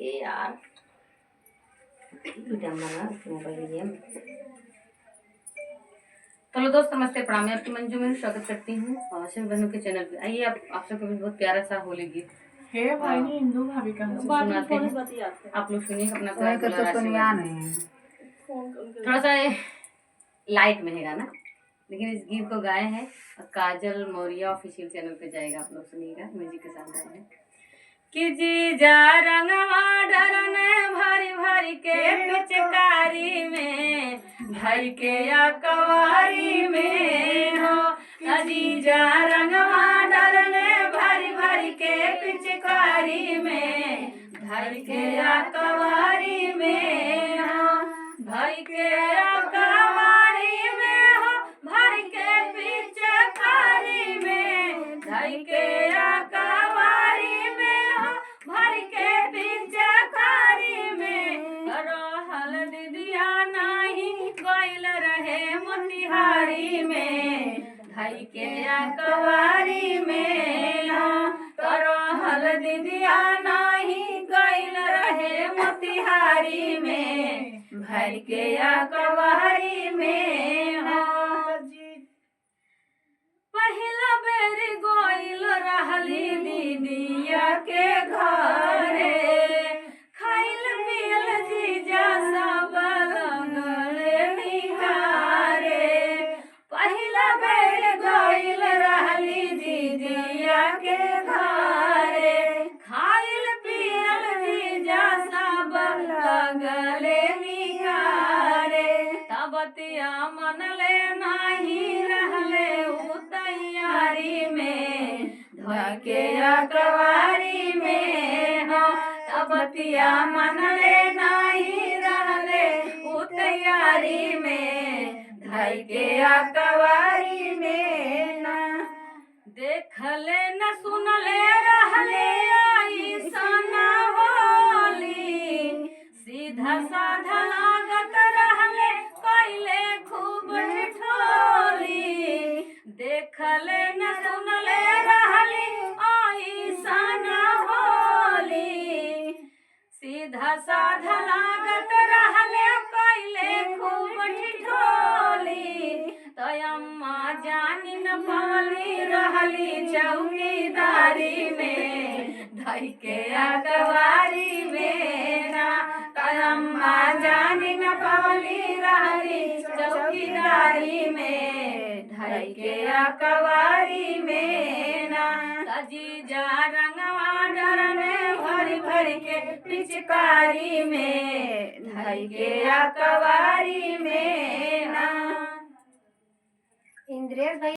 ए यार mobile game. चलो दोस्त, नमस्ते, प्रणाम। मैं आपकी मंजू में स्वागत करती हूँ शिव बहनों के चैनल पे। आइए आप सबके बीच बहुत प्यारा सा होली गीत हे भाई हिंदू भाभी का सुनाते हैं। आप लोग सुनिए अपना प्यार दुलार आशीर्वाद। थोड़ा सा लाइट में है गाना, लेकिन इस गीत को गाए हैं काजल मौर्य ऑफिशियल चैनल पे जाएगा, आप लोग सुनिएगा म्यूजिक के साथ गाए हैं। कि जीजा रंगवा डरने भरी भरी के पिचकारी में, भर के या कवारी में हो। जीजा रंगवा डरने भरी भरी के पिचकारी में, भर के या कवारी में हो। भर के या कवारी में हो, भर के पिचकारी में, भर के या कवारी में हो, भर के पिचकारी में। रहल दीदिया नाही गइल रहे मोतिहारी में, धर के या कवारी में हो। रहल दीदिया नाही गइल रहे मोतिहारी में, भर के या कवारी में हो। पहिला बेर गइल रहली दीदिया के घरे, खाइल पियल जीजा सब लगले निहारे। पहिला बेर गइल रहली दीदिया के घरे, खाइल पियल जीजा सब लगले निहारे। तबतिया मनले नाही रहले उ तैयारी में, धर के या कवारी में हो। तबतिया मनले नाही रहले उ तैयारी में, धर के या कवारी में ना। देखले न सुनले रहले ऐसन होली, सीधा साधा लागत रहले कैले खूब ठिठोली। देखले न सुनले रहले ऐसन होली, सीधा साधा लागत रहले कैले खूब ठिठोली। तो अम्मा जानी न पाली रहली चौकीदारी में, धर के या कवारी में ना। तो अम्मा जानी न पाली रहली चौकीदारी में, धर के या कवारी में ना। जीजा रंगवा डरने भरी भरी के पिचकारी में, धर के या कवारी में ना। इंद्रेश भाई